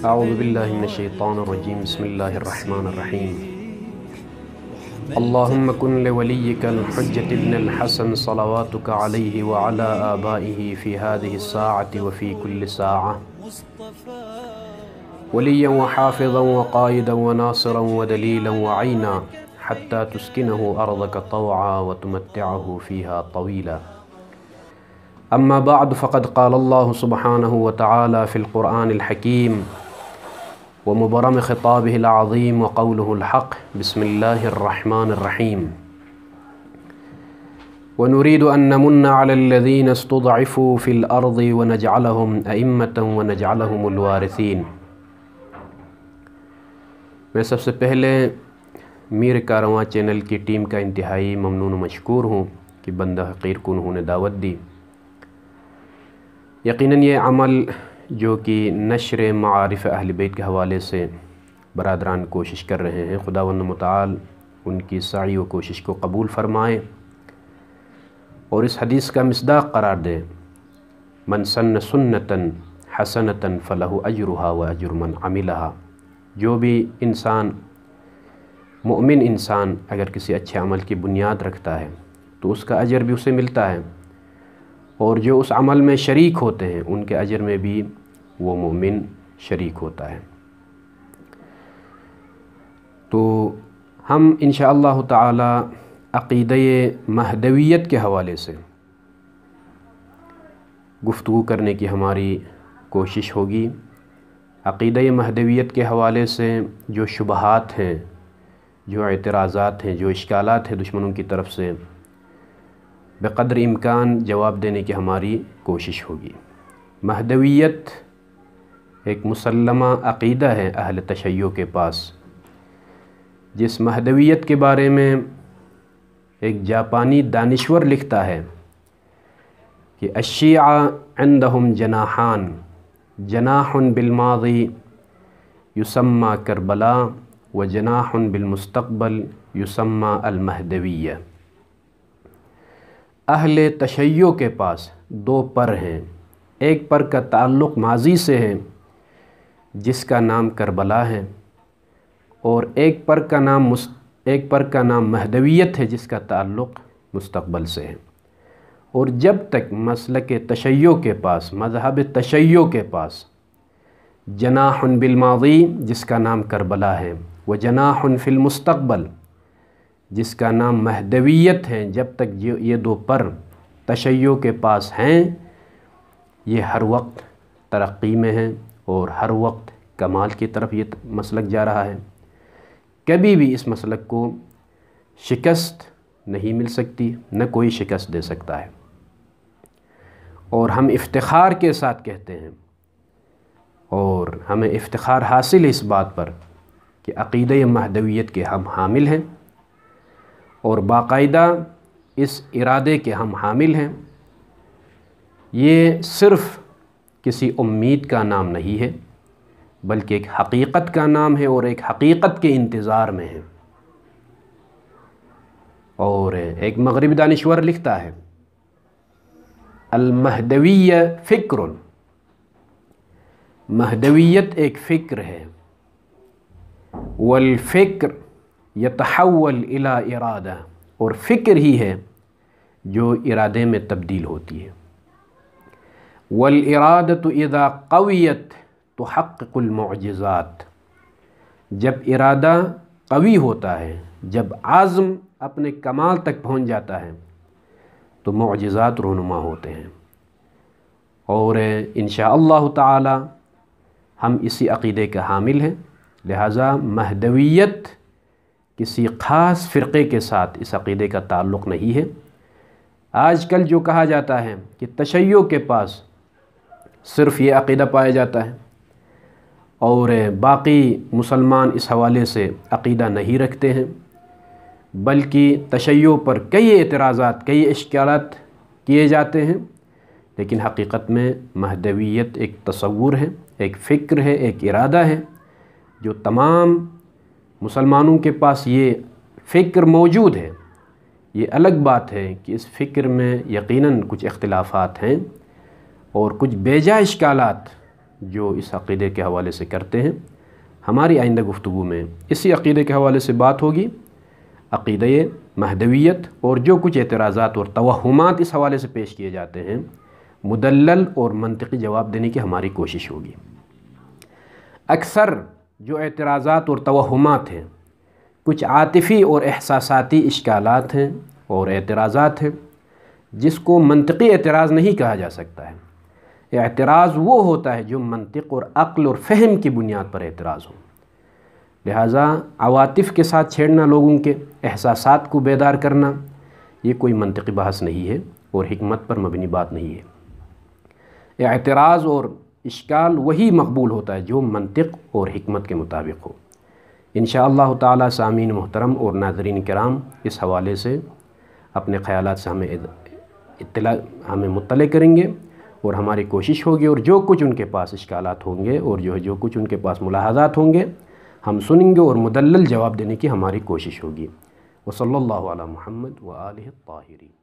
اعوذ باللہ من الشیطان الرجیم بسم اللہ الرحمن الرحیم اللہم کن لولیک الحجة ابن الحسن صلواتک علیہ وعلی آبائہ فی هذه الساعة وفی کل ساعة ولیا وحافظا وقائدا وناصرا ودلیلا وعینا حتی تسکنہ ارضک طوعا وتمتعہ فیہا طویلا. اما بعد فقد قال اللہ سبحانہ وتعالی فی القرآن الحکیم ومبرم خطابه العظیم وقوله الحق بسم اللہ الرحمن الرحیم ونريد أن نمن على الذين استضعفوا في الأرض ونجعلهم أئمة ونجعلهم الوارثين. میں سب سے پہلے میر کارواں چینل کی ٹیم کا انتہائی ممنون و مشکور ہوں کہ بندہ حقیر کو انہوں نے دعوت دی. یقیناً یہ عمل جو کہ نشر معارف اہل بیت کے حوالے سے برادران کوشش کر رہے ہیں، خداوند متعال ان کی سعی و کوشش کو قبول فرمائے اور اس حدیث کا مصداق قرار دے، من سن سنتاً حسنتاً فلہ اجرہا و اجر من عملہا. جو بھی انسان مؤمن انسان اگر کسی اچھے عمل کی بنیاد رکھتا ہے تو اس کا اجر بھی اسے ملتا ہے، اور جو اس عمل میں شریک ہوتے ہیں ان کے اجر میں بھی وہ مومن شریک ہوتا ہے. تو ہم انشاءاللہ تعالی عقیدہ مہدویت کے حوالے سے گفتگو کرنے کی ہماری کوشش ہوگی. عقیدہ مہدویت کے حوالے سے جو شبہات ہیں، جو اعتراضات ہیں، جو اشکالات ہیں دشمنوں کی طرف سے، بقدر امکان جواب دینے کی ہماری کوشش ہوگی. مہدویت ایک مسلمہ عقیدہ ہے اہل تشیع کے پاس. جس مہدویت کے بارے میں ایک جاپانی دانشور لکھتا ہے کہ الشیعہ عندہم جناحان، جناح بالماضی یسمى کربلا و جناح بالمستقبل یسمى المہدویہ. اہل تشیع کے پاس دو پر ہیں، ایک پر کا تعلق ماضی سے ہے جس کا نام کربلا ہے، اور ایک پر کا نام مہدویت ہے جس کا تعلق مستقبل سے ہے. اور جب تک مسلک تشیع کے پاس، مذہب تشیع کے پاس جناح بالماضی جس کا نام کربلا ہے و جناح فی المستقبل جس کا نام مہدویت ہے، جب تک یہ دو پر تشیع کے پاس ہیں یہ ہر وقت ترقی میں ہیں اور ہر وقت کمال کی طرف یہ مسلک جا رہا ہے. کبھی بھی اس مسلک کو شکست نہیں مل سکتی، نہ کوئی شکست دے سکتا ہے. اور ہم افتخار کے ساتھ کہتے ہیں اور ہمیں افتخار حاصل ہے اس بات پر کہ عقیدہ مہدویت کے ہم حامل ہیں اور باقاعدہ اس ارادے کے ہم حامل ہیں. یہ صرف کسی امید کا نام نہیں ہے بلکہ ایک حقیقت کا نام ہے اور ایک حقیقت کے انتظار میں ہے. اور ایک مغربی دانشور لکھتا ہے المہدویہ فکر، مہدویت ایک فکر ہے، والفکر یتحول الی ارادہ، اور فکر ہی ہے جو ارادے میں تبدیل ہوتی ہے. والارادۃ اذا قویت تحقق المعجزات، جب ارادہ قوی ہوتا ہے، جب عزم اپنے کمال تک پہنچ جاتا ہے تو معجزات رونما ہوتے ہیں. اور انشاءاللہ تعالی ہم اسی عقیدے کا حامل ہیں. لہٰذا مہدویت کسی خاص فرقے کے ساتھ اس عقیدے کا تعلق نہیں ہے. آج کل جو کہا جاتا ہے کہ تشیع کے پاس صرف یہ عقیدہ پایا جاتا ہے اور باقی مسلمان اس حوالے سے عقیدہ نہیں رکھتے ہیں، بلکہ تشیع پر کئی اعتراضات، کئی اشکالات کیے جاتے ہیں، لیکن حقیقت میں مہدویت ایک تصور ہے، ایک فکر ہے، ایک ارادہ ہے جو تمام مسلمانوں کے پاس یہ فکر موجود ہے. یہ الگ بات ہے کہ اس فکر میں یقیناً کچھ اختلافات ہیں اور کچھ بیجا اشکالات جو اس عقیدے کے حوالے سے کرتے ہیں۔ ہماری آئندہ گفتگو میں اسی عقیدے کے حوالے سے بات ہوگی، عقیدہ مہدویت، اور جو کچھ اعتراضات اور توہمات اس حوالے سے پیش کیے جاتے ہیں مدلل اور منطقی جواب دینے کی ہماری کوشش ہوگی۔ اکثر جو اعتراضات اور توہمات ہیں کچھ عاطفی اور احساساتی اشکالات ہیں اور اعتراضات ہیں جس کو منطقی اعتراض نہیں کہا جا سکتا ہے۔ اعتراض وہ ہوتا ہے جو منطق اور عقل اور فہم کی بنیاد پر اعتراض ہو، لہٰذا عواطف کے ساتھ چھیڑنا، لوگوں کے احساسات کو بیدار کرنا، یہ کوئی منطقی بحث نہیں ہے اور حکمت پر مبنی بات نہیں ہے۔ اعتراض اور اشکال وہی مقبول ہوتا ہے جو منطق اور حکمت کے مطابق ہو۔ انشاءاللہ تعالی سامعین محترم اور ناظرین کرام اس حوالے سے اپنے خیالات سے ہمیں مطلع کریں گے، اور ہماری کوشش ہوگی، اور جو کچھ ان کے پاس اشکالات ہوں گے اور جو کچھ ان کے پاس ملاحظات ہوں گے ہم سنیں گے اور مدلل جواب دینے کی ہماری کوشش ہوگی۔ وصلی اللہ علی محمد وآلہ الطاہرین۔